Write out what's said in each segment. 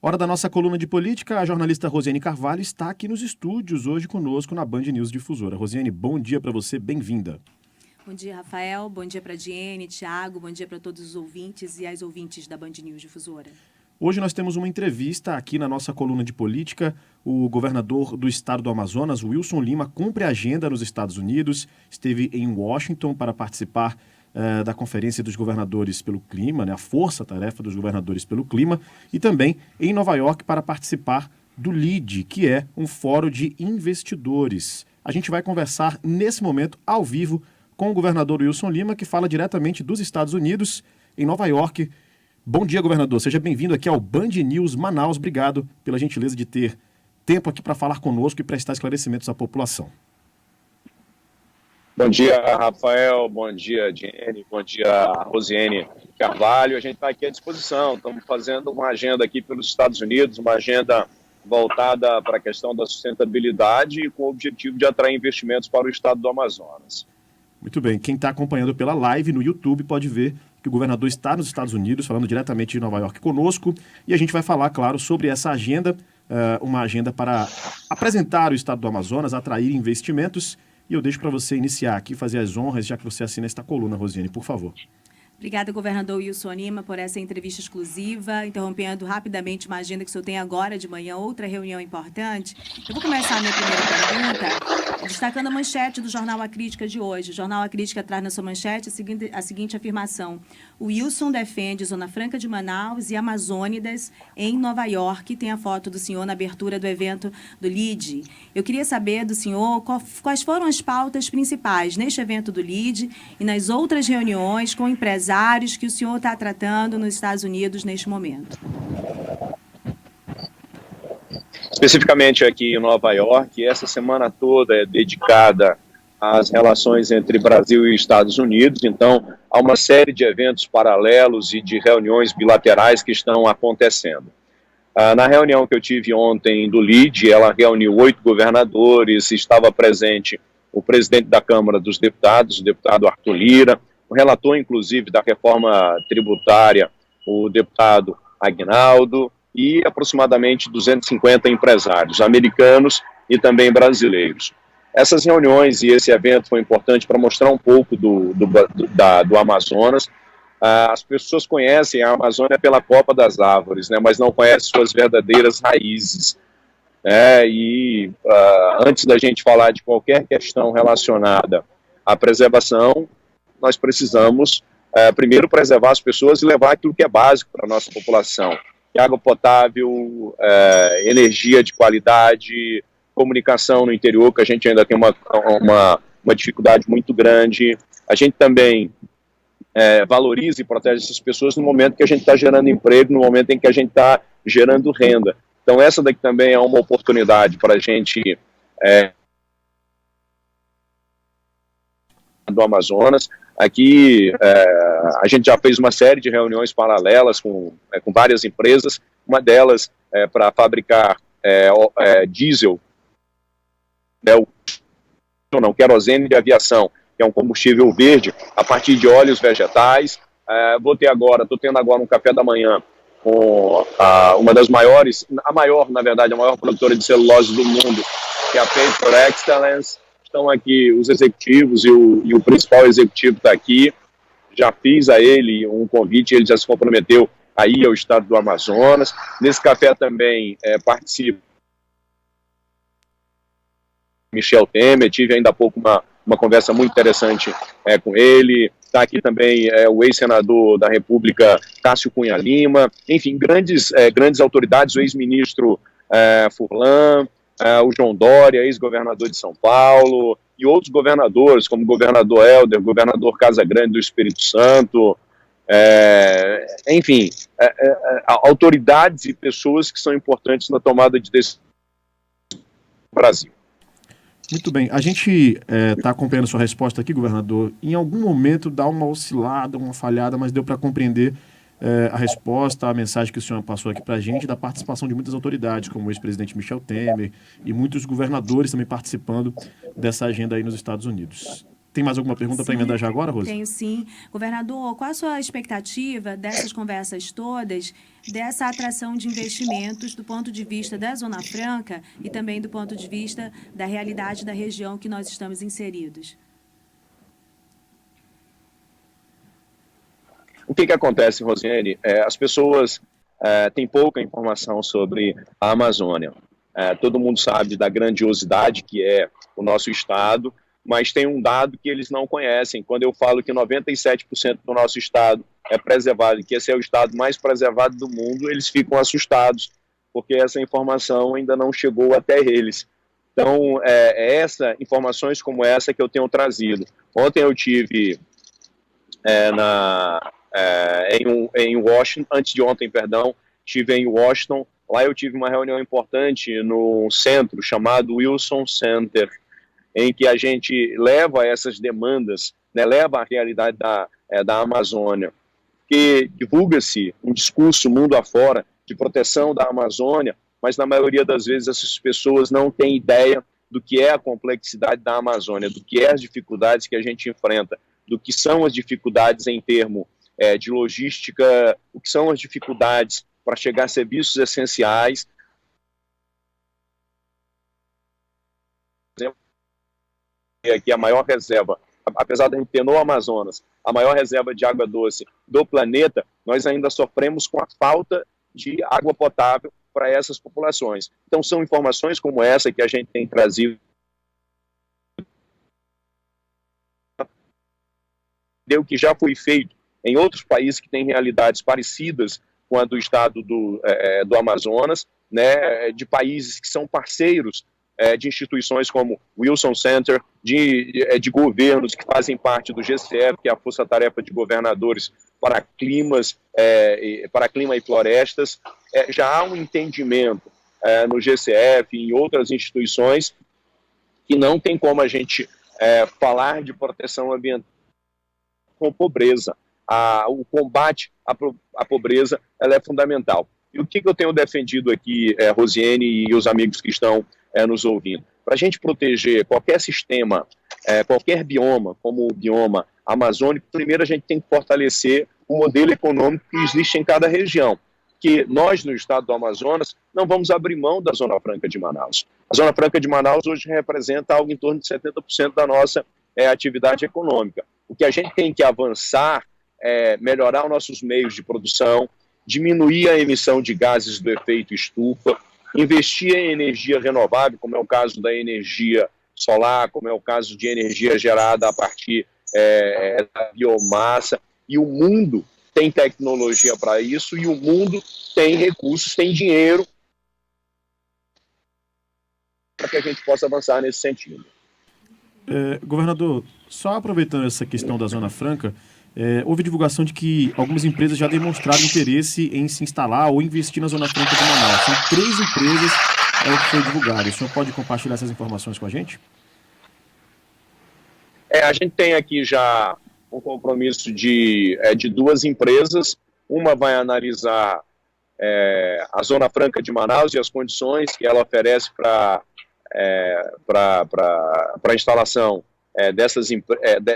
Hora da nossa coluna de política, a jornalista Rosiane Carvalho está aqui nos estúdios hoje conosco na Band News Difusora. Rosiane, bom dia para você, bem-vinda. Bom dia, Rafael. Bom dia para a Diene, Thiago. Bom dia para todos os ouvintes e as ouvintes da Band News Difusora. Hoje nós temos uma entrevista aqui na nossa coluna de política. O governador do estado do Amazonas, Wilson Lima, cumpre a agenda nos Estados Unidos, esteve em Washington para participar da Conferência dos Governadores pelo Clima, a Força-Tarefa dos Governadores pelo Clima, e também em Nova York para participar do LEAD, que é um fórum de investidores. A gente vai conversar nesse momento, ao vivo, com o governador Wilson Lima, que fala diretamente dos Estados Unidos, em Nova York. Bom dia, governador. Seja bem-vindo aqui ao Band News Manaus. Obrigado pela gentileza de ter tempo aqui para falar conosco e prestar esclarecimentos à população. Bom dia, Rafael. Bom dia, Diene. Bom dia, Rosiane Carvalho. A gente está aqui à disposição. Estamos fazendo uma agenda aqui pelos Estados Unidos, uma agenda voltada para a questão da sustentabilidade e com o objetivo de atrair investimentos para o estado do Amazonas. Muito bem. Quem está acompanhando pela live no YouTube pode ver que o governador está nos Estados Unidos, falando diretamente de Nova York conosco. E a gente vai falar, claro, sobre essa agenda, uma agenda para apresentar o estado do Amazonas, atrair investimentos. E eu deixo para você iniciar aqui, fazer as honras, já que você assina esta coluna, Rosiane, por favor. Obrigada, governador Wilson Lima, por essa entrevista exclusiva, interrompendo rapidamente uma agenda que o senhor tem agora de manhã, outra reunião importante. Eu vou começar a minha primeira pergunta, destacando a manchete do Jornal A Crítica de hoje. O Jornal A Crítica traz na sua manchete a seguinte afirmação: o Wilson defende Zona Franca de Manaus e Amazônidas em Nova York. Tem a foto do senhor na abertura do evento do LEAD. Eu queria saber do senhor quais foram as pautas principais neste evento do LEAD e nas outras reuniões com empresários que o senhor está tratando nos Estados Unidos neste momento. Especificamente aqui em Nova York, essa semana toda é dedicada às relações entre Brasil e Estados Unidos, então há uma série de eventos paralelos e de reuniões bilaterais que estão acontecendo. Na reunião que eu tive ontem do LEAD, ela reuniu 8 governadores, estava presente o presidente da Câmara dos Deputados, o deputado Arthur Lira, o relator, inclusive, da reforma tributária, o deputado Aguinaldo, e aproximadamente 250 empresários americanos e também brasileiros. Essas reuniões e esse evento foi importante para mostrar um pouco do Amazonas. As pessoas conhecem a Amazônia pela copa das árvores, né, mas não conhecem suas verdadeiras raízes. Antes da gente falar de qualquer questão relacionada à preservação, nós precisamos, primeiro, preservar as pessoas e levar aquilo que é básico para a nossa população. Água potável, energia de qualidade, comunicação no interior, que a gente ainda tem uma dificuldade muito grande. A gente também valoriza e protege essas pessoas no momento que a gente está gerando emprego, no momento em que a gente está gerando renda. Então, essa daqui também é uma oportunidade para a gente do Amazonas. Aqui a gente já fez uma série de reuniões paralelas com várias empresas, uma delas para fabricar diesel, querosene de aviação, que é um combustível verde, a partir de óleos vegetais. Estou tendo agora um café da manhã com uma das maiores, a maior produtora de celulose do mundo, que é a Paper Excellence. Estão aqui os executivos e o principal executivo está aqui. Já fiz a ele um convite, ele já se comprometeu a ir ao estado do Amazonas. Nesse café também participa Michel Temer, tive ainda há pouco uma conversa muito interessante com ele. Está aqui também o ex-senador da República, Cássio Cunha Lima. Enfim, grandes autoridades, o ex-ministro Furlan, o João Dória, ex-governador de São Paulo, e outros governadores, como o governador Helder, governador Casagrande do Espírito Santo, autoridades e pessoas que são importantes na tomada de decisão do Brasil. Muito bem. A gente está acompanhando sua resposta aqui, governador. Em algum momento dá uma oscilada, uma falhada, mas deu para compreender a resposta, a mensagem que o senhor passou aqui para a gente, da participação de muitas autoridades, como o ex-presidente Michel Temer e muitos governadores também participando dessa agenda aí nos Estados Unidos. tem mais alguma pergunta para emendar já agora, Rose? Tenho sim. Governador, qual a sua expectativa dessas conversas todas, dessa atração de investimentos do ponto de vista da Zona Franca e também do ponto de vista da realidade da região que nós estamos inseridos? O que acontece, Rosiane? As pessoas têm pouca informação sobre a Amazônia. Todo mundo sabe da grandiosidade que é o nosso estado, mas tem um dado que eles não conhecem. Quando eu falo que 97% do nosso estado é preservado, que esse é o estado mais preservado do mundo, eles ficam assustados, porque essa informação ainda não chegou até eles. Então, informações como essa que eu tenho trazido. Ontem eu tive em Washington, antes de ontem, perdão, estive em Washington. Lá eu tive uma reunião importante no centro chamado Wilson Center, em que a gente leva essas demandas, né, leva a realidade da Amazônia, que divulga-se um discurso mundo afora de proteção da Amazônia, mas na maioria das vezes essas pessoas não têm ideia do que é a complexidade da Amazônia, do que é as dificuldades que a gente enfrenta, do que são as dificuldades em termos de logística, o que são as dificuldades para chegar a serviços essenciais. Aqui a maior reserva, apesar de a gente ter no Amazonas, a maior reserva de água doce do planeta, nós ainda sofremos com a falta de água potável para essas populações. Então são informações como essa que a gente tem trazido, o que já foi feito em outros países que têm realidades parecidas com a do estado do Amazonas, né, de países que são parceiros de instituições como Wilson Center, de governos que fazem parte do GCF, que é a Força Tarefa de Governadores para Clima e Florestas. Já há um entendimento no GCF e em outras instituições que não tem como a gente falar de proteção ambiental com pobreza. O combate à pobreza ela é fundamental. E o que eu tenho defendido aqui, Rosiane e os amigos que estão nos ouvindo? Para a gente proteger qualquer sistema, qualquer bioma, como o bioma amazônico, primeiro a gente tem que fortalecer o modelo econômico que existe em cada região. Que nós, no estado do Amazonas, não vamos abrir mão da Zona Franca de Manaus. A Zona Franca de Manaus hoje representa algo em torno de 70% da nossa atividade econômica. O que a gente tem que avançar é melhorar os nossos meios de produção, diminuir a emissão de gases do efeito estufa, investir em energia renovável, como é o caso da energia solar, como é o caso de energia gerada a partir da biomassa. E o mundo tem tecnologia para isso, e o mundo tem recursos, tem dinheiro para que a gente possa avançar nesse sentido. Governador, só aproveitando essa questão da Zona Franca, houve divulgação de que algumas empresas já demonstraram interesse em se instalar ou investir na Zona Franca de Manaus. São 3 empresas que foi divulgado. O senhor pode compartilhar essas informações com a gente? A gente tem aqui já um compromisso de 2 empresas. Uma vai analisar a Zona Franca de Manaus e as condições que ela oferece para a instalação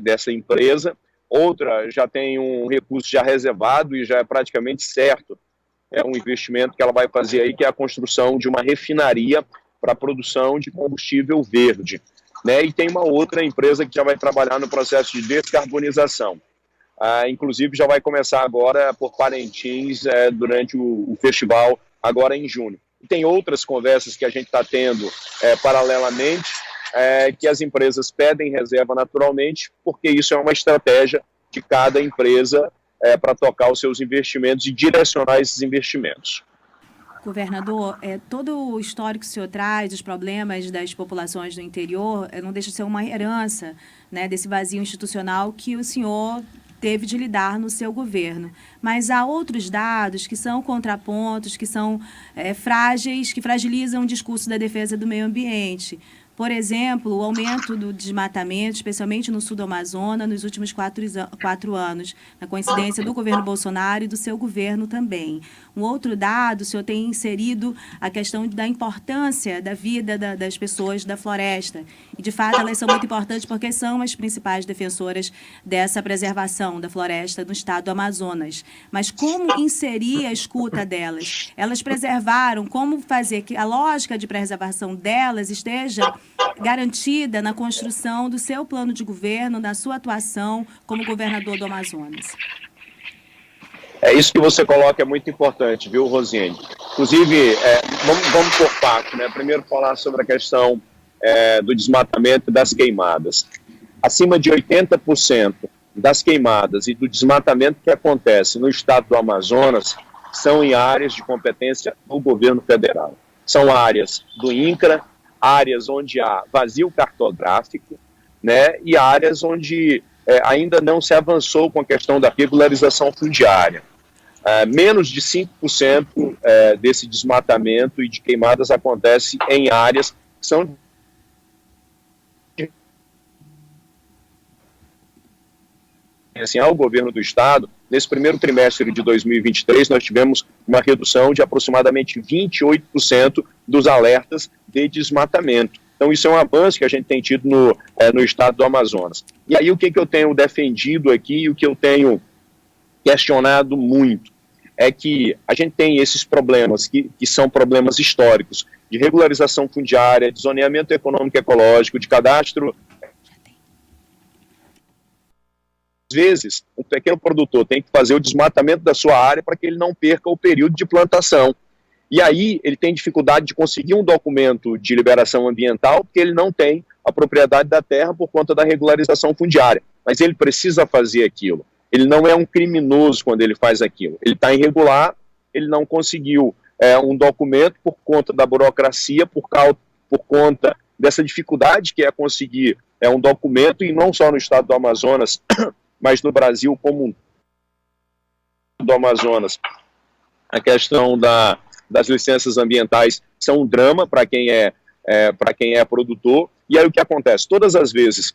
dessa empresa. Outra já tem um recurso já reservado e já é praticamente certo. É um investimento que ela vai fazer aí, que é a construção de uma refinaria para a produção de combustível verde, né? E tem uma outra empresa que já vai trabalhar no processo de descarbonização. Inclusive já vai começar agora por Parintins durante o festival, agora em junho. E tem outras conversas que a gente está tendo paralelamente, que as empresas pedem reserva naturalmente, porque isso é uma estratégia de cada empresa para tocar os seus investimentos e direcionar esses investimentos. Governador, todo o histórico que o senhor traz, os problemas das populações do interior, não deixa de ser uma herança, né, desse vazio institucional que o senhor teve de lidar no seu governo. Mas há outros dados que são contrapontos, que são frágeis, que fragilizam o discurso da defesa do meio ambiente. Por exemplo, o aumento do desmatamento, especialmente no sul do Amazonas, nos últimos 4 anos, na coincidência do governo Bolsonaro e do seu governo também. Um outro dado, o senhor tem inserido a questão da importância da vida das pessoas da floresta. E, de fato, elas são muito importantes porque são as principais defensoras dessa preservação da floresta no estado do Amazonas. Mas como inserir a escuta delas? Elas preservaram, como fazer que a lógica de preservação delas esteja garantida na construção do seu plano de governo, na sua atuação como governador do Amazonas? Isso que você coloca é muito importante, viu, Rosiane? Inclusive, vamos por parte, né? Primeiro falar sobre a questão do desmatamento e das queimadas. Acima de 80% das queimadas e do desmatamento que acontece no estado do Amazonas são em áreas de competência do governo federal. São áreas do INCRA, áreas onde há vazio cartográfico, né, e áreas onde ainda não se avançou com a questão da regularização fundiária. Menos de 5% desse desmatamento e de queimadas acontece em áreas que são assim, ao governo do estado. Nesse primeiro trimestre de 2023, nós tivemos uma redução de aproximadamente 28% dos alertas de desmatamento. Então, isso é um avanço que a gente tem tido no estado do Amazonas. E aí, o que eu tenho defendido aqui e o que eu tenho questionado muito é que a gente tem esses problemas que são problemas históricos, de regularização fundiária, de zoneamento econômico e ecológico, de cadastro. Às vezes, um pequeno produtor tem que fazer o desmatamento da sua área para que ele não perca o período de plantação. E aí ele tem dificuldade de conseguir um documento de liberação ambiental porque ele não tem a propriedade da terra por conta da regularização fundiária. Mas ele precisa fazer aquilo. Ele não é um criminoso quando ele faz aquilo. Ele está irregular, ele não conseguiu um documento por conta da burocracia, por conta dessa dificuldade que é conseguir um documento, e não só no estado do Amazonas, mas no Brasil como um do Amazonas. A questão das licenças ambientais são um drama para quem é produtor. E aí o que acontece? Todas as vezes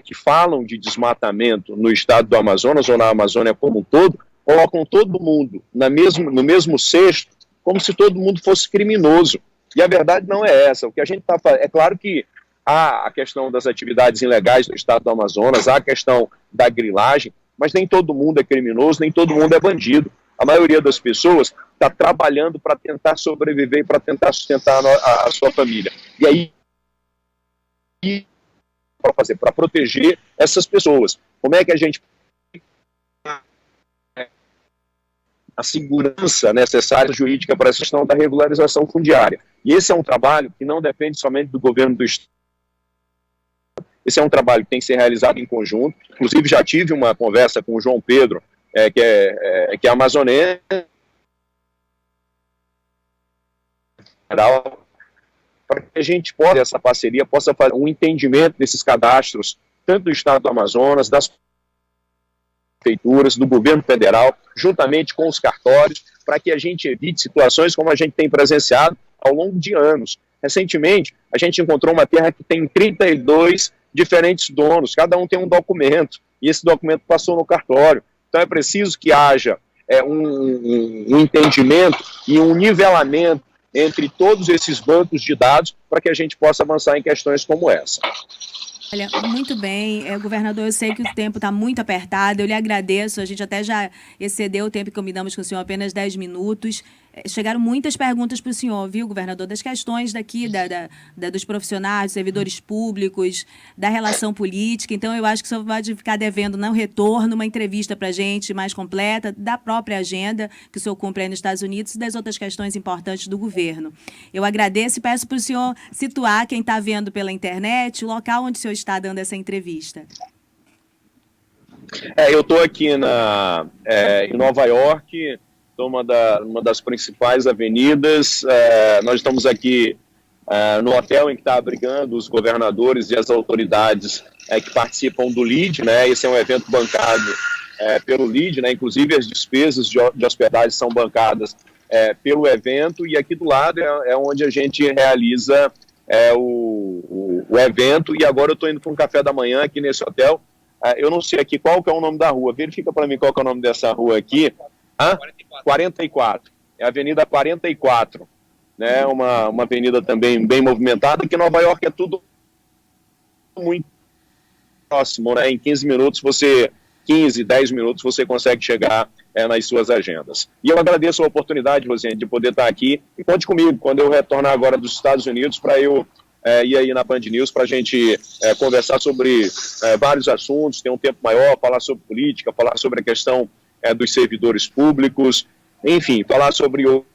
que falam de desmatamento no estado do Amazonas ou na Amazônia como um todo, colocam todo mundo no mesmo cesto, como se todo mundo fosse criminoso. E a verdade não é essa. O que a gente está fazendo, é claro que há a questão das atividades ilegais no estado do Amazonas, há a questão da grilagem, mas nem todo mundo é criminoso, nem todo mundo é bandido. A maioria das pessoas está trabalhando para tentar sobreviver e para tentar sustentar a sua família. E aí, para fazer, para proteger essas pessoas. Como é que a gente a segurança necessária jurídica para essa questão da regularização fundiária? E esse é um trabalho que não depende somente do governo do estado. Esse é um trabalho que tem que ser realizado em conjunto. Inclusive, já tive uma conversa com o João Pedro, que é amazonense, para que a gente possa, essa parceria, possa fazer um entendimento desses cadastros, tanto do estado do Amazonas, das prefeituras, do governo federal, juntamente com os cartórios, para que a gente evite situações como a gente tem presenciado ao longo de anos. Recentemente, a gente encontrou uma terra que tem 32 diferentes donos, cada um tem um documento, e esse documento passou no cartório. Então é preciso que haja um entendimento e um nivelamento entre todos esses bancos de dados para que a gente possa avançar em questões como essa. Olha, muito bem, governador, eu sei que o tempo está muito apertado, eu lhe agradeço, a gente até já excedeu o tempo que combinamos com o senhor, apenas 10 minutos. Chegaram muitas perguntas para o senhor, viu, governador, das questões daqui, dos profissionais, dos servidores públicos, da relação política. Então, eu acho que o senhor pode ficar devendo, no retorno, uma entrevista para a gente mais completa, da própria agenda que o senhor cumpre aí nos Estados Unidos e das outras questões importantes do governo. Eu agradeço e peço para o senhor situar quem está vendo pela internet, o local onde o senhor está dando essa entrevista. Eu estou aqui em Nova York, uma das principais avenidas. Nós estamos aqui no hotel em que está abrigando os governadores e as autoridades que participam do LEAD, né? Esse é um evento bancado pelo LEAD, né? Inclusive as despesas de hospedagem são bancadas pelo evento, e aqui do lado é onde a gente realiza o evento, e agora eu estou indo para um café da manhã aqui nesse hotel. Eu não sei aqui qual que é o nome da rua, verifica para mim qual que é o nome dessa rua aqui. 44. É a Avenida 44, né? Uma avenida também bem movimentada, que Nova York é tudo muito próximo, né? Em 10 minutos você consegue chegar nas suas agendas. E eu agradeço a oportunidade, Rosiane, de poder estar aqui, e conte comigo quando eu retornar agora dos Estados Unidos para eu ir aí na Band News para a gente conversar sobre vários assuntos, ter um tempo maior, falar sobre política, falar sobre a questão dos servidores públicos, enfim, falar sobre outras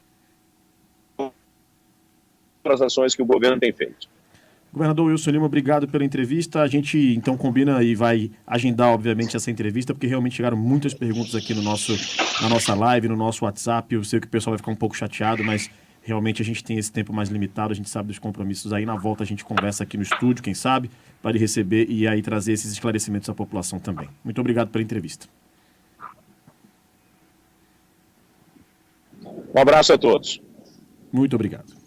ações que o governo tem feito. Governador Wilson Lima, obrigado pela entrevista. A gente então combina e vai agendar, obviamente, essa entrevista, porque realmente chegaram muitas perguntas aqui na nossa live, no nosso WhatsApp. Eu sei que o pessoal vai ficar um pouco chateado, mas realmente a gente tem esse tempo mais limitado, a gente sabe dos compromissos aí. Na volta a gente conversa aqui no estúdio, quem sabe, para lhe receber e aí trazer esses esclarecimentos à população também. Muito obrigado pela entrevista. Um abraço a todos. Muito obrigado.